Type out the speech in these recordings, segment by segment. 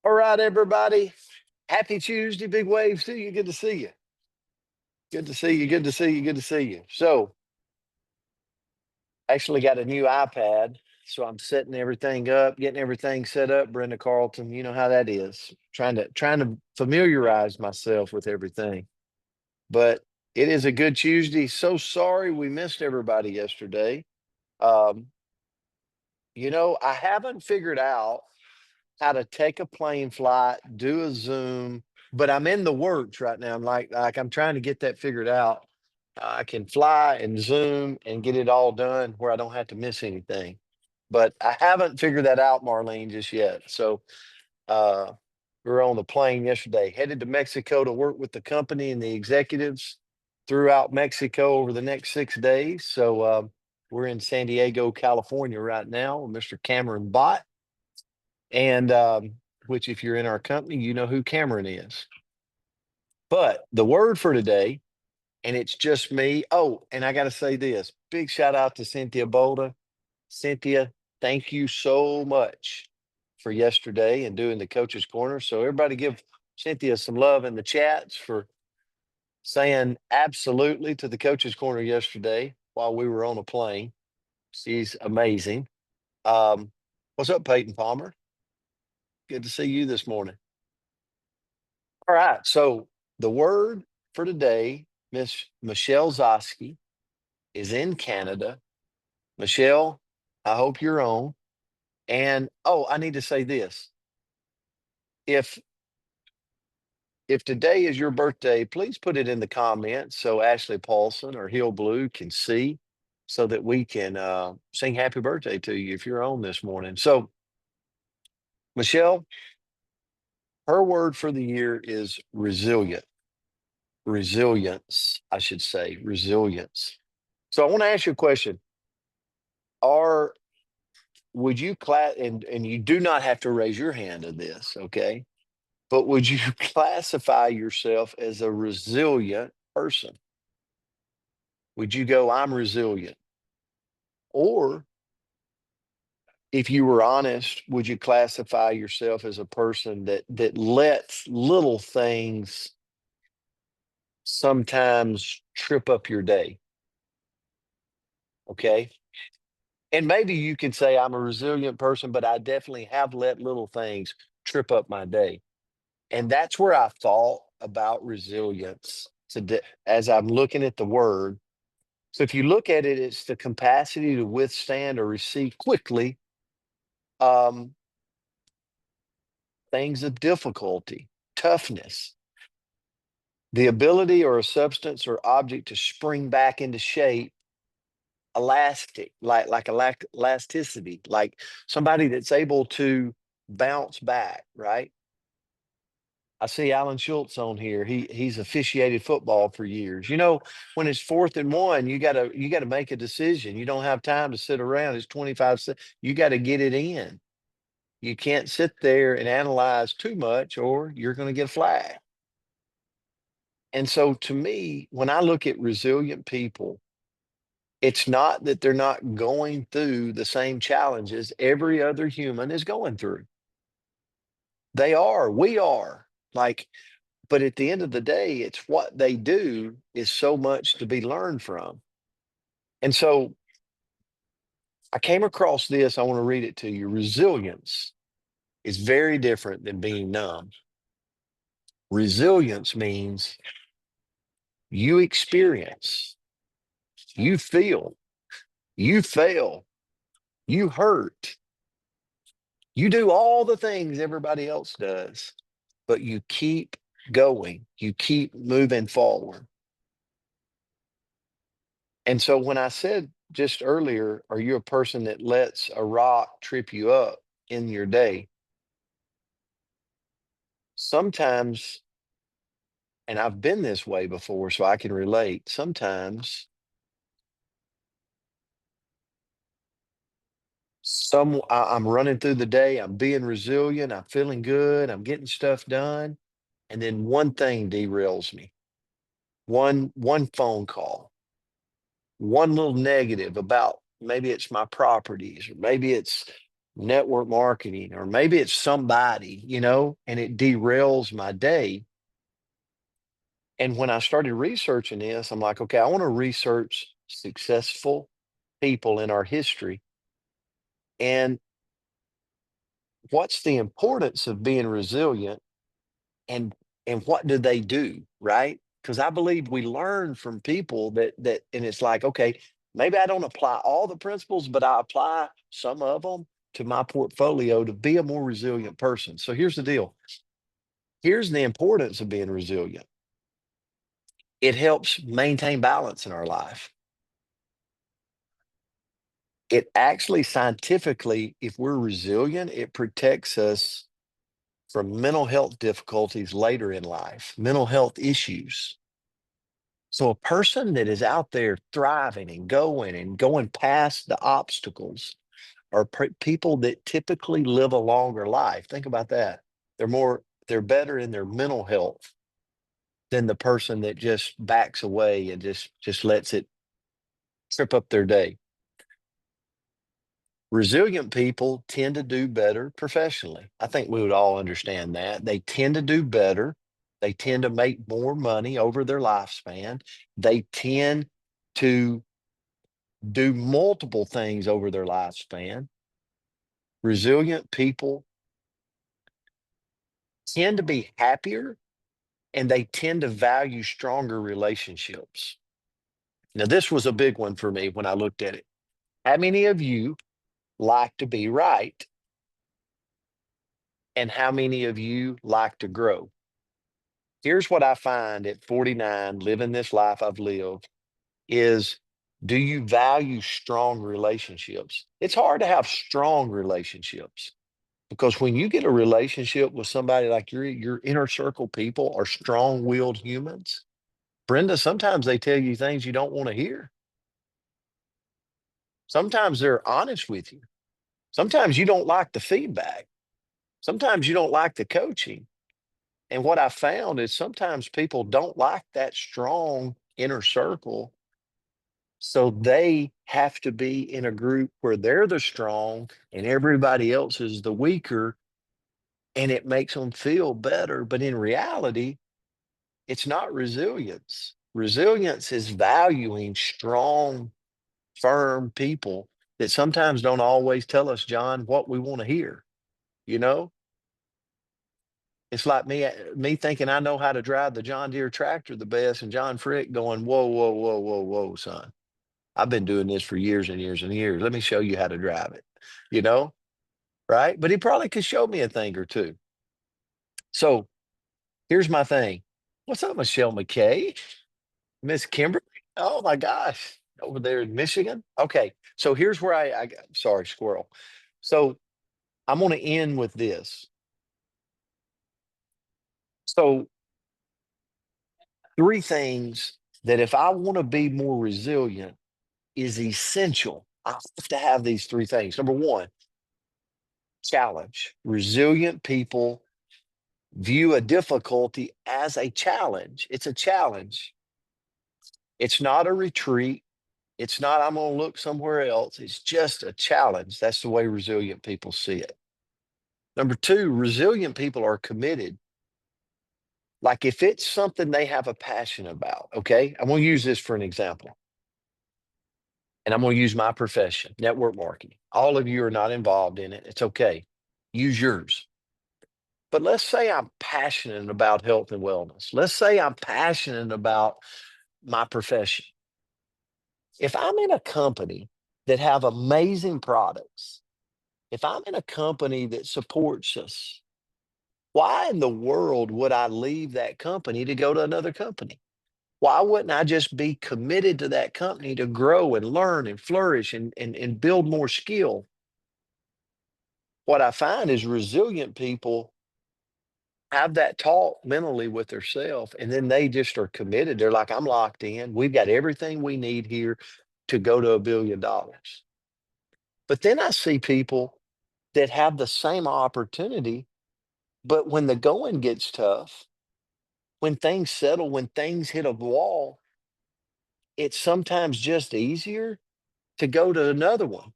All right, everybody. Happy Tuesday. Big waves to you. Good to see you. Good to see you. Good to see you. Good to see you. So, actually got a new iPad. So I'm setting everything up, getting everything set up. Brenda Carlton, you know how that is. Trying to familiarize myself with everything. But it is a good Tuesday. So sorry we missed everybody yesterday. Um, I haven't figured out how to take a plane flight, do a Zoom, but I'm in the works right now. I'm like I'm trying to get that figured out. I can fly and Zoom and get it all done where I don't have to miss anything. But I haven't figured that out, Marlene, just yet. So uh, we were on the plane yesterday, headed to Mexico to work with the company and the executives throughout Mexico over the next 6 days. So we're in San Diego, California right now with Mr. Cameron Bott. And which, if you're in our company, you know who Cameron is. But the word for today, and it's just me. Oh, and I got to say this big shout out to Cynthia Bolda. Cynthia, thank you so much for yesterday and doing the coach's corner. So, everybody give Cynthia some love in the chats for saying absolutely to the coach's corner yesterday while we were on a plane. She's amazing. Um, what's up, Peyton Palmer? Good to see you this morning. All right. So the word for today, Miss Michelle Zosky is in Canada. Michelle, I hope you're on. And I need to say this. If if today is your birthday, please put it in the comments so Ashley Paulson or Hill Blue can see so that we can sing happy birthday to you if you're on this morning. So Michelle, her word for the year is resilient. Resilience, I should say, resilience. So I want to ask you a question. Are would you class and you do not have to raise your hand in this, okay? But would you classify yourself as a resilient person? Would you go, I'm resilient? Or if you were honest, would you classify yourself as a person that lets little things sometimes trip up your day? Okay. And maybe you can say I'm a resilient person, but I definitely have let little things trip up my day. And that's where I thought about resilience today as I'm looking at the word. So if you look at it, it's the capacity to withstand or receive quickly um, things of difficulty, toughness, the ability or a substance or object to spring back into shape, elastic, like elasticity, like somebody that's able to bounce back, right? I see Alan Schultz on here. He's officiated football for years. When it's 4th and 1, you gotta make a decision. You don't have time to sit around. It's 25 cents. You got to get it in. You can't sit there and analyze too much, or you're going to get a flag. And so, to me, when I look at resilient people, it's not that they're not going through the same challenges every other human is going through. They are. We are. Like, but at the end of the day, it's what they do is so much to be learned from. And so I came across this. I want to read it to you. Resilience is very different than being numb. Resilience means you experience, you feel, you fail, you hurt, you do all the things everybody else does, but you keep going, you keep moving forward. And so when I said just earlier, are you a person that lets a rock trip you up in your day? Sometimes, and I've been this way before, so I can relate. Sometimes I'm running through the day, I'm being resilient, I'm feeling good, I'm getting stuff done, and then one thing derails me. One phone call, one little negative about maybe it's my properties or maybe it's network marketing, or maybe it's somebody, and it derails my day. And when I started researching this, I'm like, okay, I want to research successful people in our history. And what's the importance of being resilient, and what do they do, right? Because I believe we learn from people and it's like, okay, maybe I don't apply all the principles, but I apply some of them to my portfolio to be a more resilient person. So here's the deal. Here's the importance of being resilient. It helps maintain balance in our life. It actually scientifically, if we're resilient, it protects us from mental health difficulties later in life, mental health issues. So a person that is out there thriving and going past the obstacles are people that typically live a longer life. Think about that. They're better in their mental health than the person that just backs away and just lets it trip up their day. Resilient people tend to do better professionally. I think we would all understand that. They tend to do better. They tend to make more money over their lifespan. They tend to do multiple things over their lifespan. Resilient people tend to be happier, and they tend to value stronger relationships. Now, this was a big one for me when I looked at it. How many of you like to be right? And how many of you like to grow? Here's what I find at 49, living this life I've lived, is, do you value strong relationships? It's hard to have strong relationships, because when you get a relationship with somebody like your inner circle people are strong-willed humans, Brenda, sometimes they tell you things you don't want to hear. Sometimes they're honest with you. Sometimes you don't like the feedback. Sometimes you don't like the coaching. And what I found is sometimes people don't like that strong inner circle. So they have to be in a group where they're the strong and everybody else is the weaker. And it makes them feel better. But in reality, it's not resilience. Resilience is valuing strong, firm people that sometimes don't always tell us, John, what we want to hear. You know, it's like me thinking I know how to drive the John Deere tractor the best, and John Frick going, whoa, whoa, whoa, whoa, whoa, son. I've been doing this for years and years and years. Let me show you how to drive it, you know, right? But he probably could show me a thing or two. So here's my thing. What's up, Michelle McKay? Miss Kimberly? Oh my gosh, over there in Michigan. Okay, so here's where sorry, squirrel. So I'm going to end with this. So three things that if I want to be more resilient is essential. I have to have these three things. Number one, challenge. Resilient people view a difficulty as a challenge. It's a challenge. It's not a retreat. It's not, I'm going to look somewhere else. It's just a challenge. That's the way resilient people see it. Number two, resilient people are committed. Like if it's something they have a passion about, okay? I'm going to use this for an example. And I'm going to use my profession, network marketing. All of you are not involved in it. It's okay. Use yours. But let's say I'm passionate about health and wellness. Let's say I'm passionate about my profession. If I'm in a company that have amazing products, if I'm in a company that supports us, why in the world would I leave that company to go to another company? Why wouldn't I just be committed to that company to grow and learn and flourish and build more skill? What I find is resilient people have that talk mentally with themselves, and then they just are committed. They're like, I'm locked in. We've got everything we need here to go to $1 billion. But then I see people that have the same opportunity, but when the going gets tough, when things settle, when things hit a wall, it's sometimes just easier to go to another one.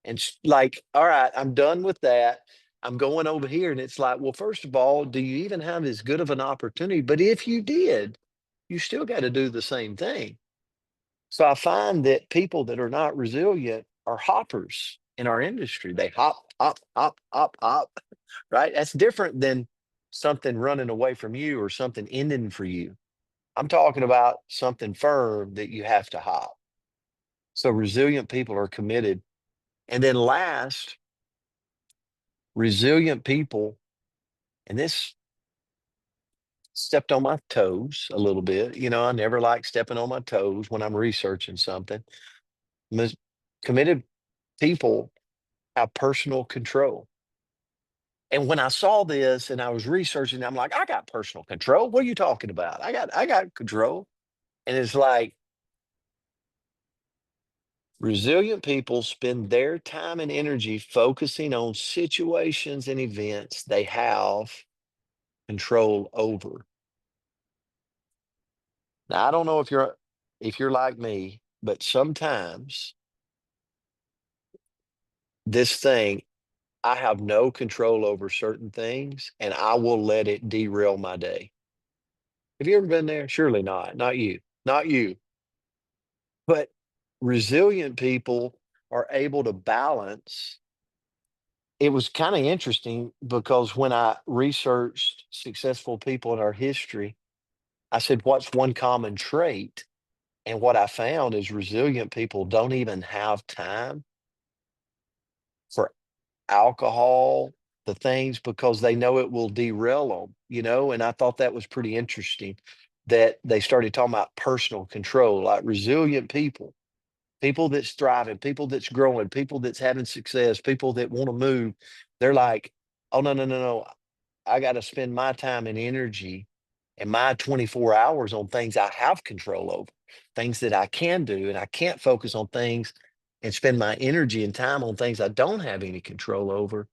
And like, all right, I'm done with that. I'm going over here. And it's like, well, first of all, do you even have as good of an opportunity? But if you did, you still got to do the same thing. So I find that people that are not resilient are hoppers in our industry. They hop, hop, hop, hop, hop, right? That's different than something running away from you or something ending for you. I'm talking about something firm that you have to hop. So resilient people are committed. And then last, resilient people, and this stepped on my toes a little bit. You know, I never like stepping on my toes when I'm researching something. Committed people have personal control. And when I saw this and I was researching, I'm like, I got personal control. What are you talking about? I got control. And it's like resilient people spend their time and energy focusing on situations and events they have control over. Now, I don't know if you're like me, but sometimes this thing, I have no control over certain things and I will let it derail my day. Have you ever been there? Surely not. Not you. Not you. But resilient people are able to balance. It was kind of interesting because when I researched successful people in our history, I said, what's one common trait? And what I found is resilient people don't even have time for alcohol, the things, because they know it will derail them, you know? And I thought that was pretty interesting that they started talking about personal control, like resilient people, people that's thriving, people that's growing, people that's having success, people that want to move. They're like, oh, no, no, no, no. I got to spend my time and energy and my 24 hours on things I have control over, things that I can do. And I can't focus on things and spend my energy and time on things I don't have any control over.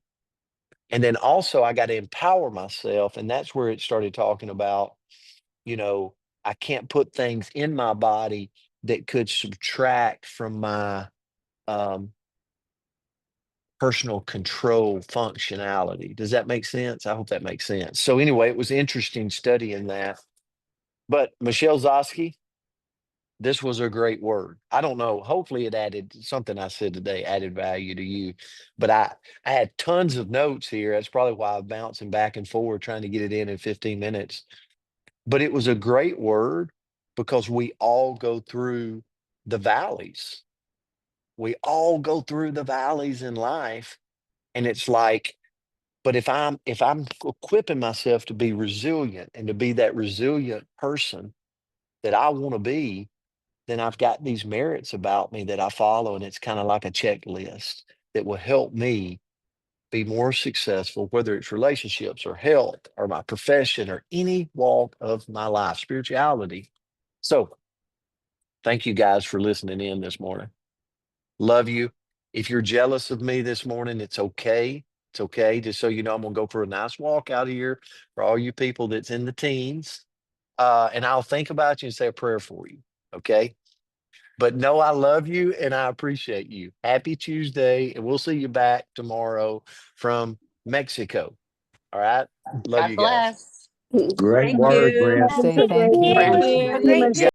And then also, I got to empower myself. And that's where it started talking about, you know, I can't put things in my body that could subtract from my um, personal control functionality. Does that make sense? I hope that makes sense. So anyway, it was interesting studying that. But Michelle Zosky, this was a great word. I don't know. Hopefully it added something I said today, added value to you. But I had tons of notes here. That's probably why I'm bouncing back and forward trying to get it in 15 minutes. But it was a great word because we all go through the valleys. We all go through the valleys in life. And it's like, but if I'm equipping myself to be resilient and to be that resilient person that I want to be, then I've got these merits about me that I follow. And it's kind of like a checklist that will help me be more successful, whether it's relationships or health or my profession or any walk of my life, spirituality. So thank you guys for listening in this morning. Love you. If you're jealous of me this morning, it's okay. It's okay. Just so you know, I'm gonna go for a nice walk out of here for all you people that's in the teens. And I'll think about you and say a prayer for you. Okay. But no, I love you and I appreciate you. Happy Tuesday. And we'll see you back tomorrow from Mexico. All right. Love God you guys. bless. Great Thank word, you. Brent. Say thank you. Thank Thank you. you. Have a great day.